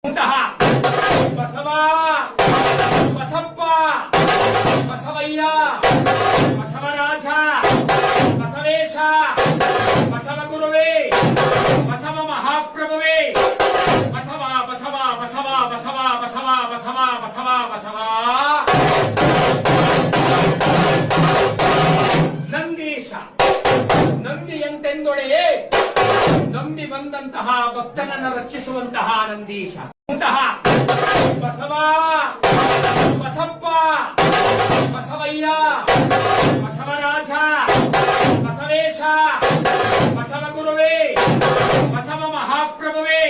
ಇಂತಹ ಬಸವ, ಬಸಪ್ಪ, ಬಸವಯ್ಯ, ಬಸವರಾಜ, ಬಸವೇಶ, ಬಸವಗುರುವೇ, ಬಸವ ಮಹಾಪ್ರಭುವೇ, ಬಸವ ಬಸವ ಬಸವ ಬಸವ ಬಸವ ಬಸವ ಬಸವ ಬಸವ. ನಂದೀಶ ನಂದಿಯಂತೆಂದೊಡೆಯೇ ನಂಬಿ ಬಂದಂತಹ ಭಕ್ತನನ್ನು ರಕ್ಷಿಸುವಂತಹ ನಂದೀಶ. ಇಂತಹ ಬಸವ, ಬಸಪ್ಪ, ಬಸವಯ್ಯ, ಬಸವರಾಜ, ಬಸವೇಶ, ಬಸವಗುರುವೇ, ಬಸವ ಮಹಾಪ್ರಭುವೇ,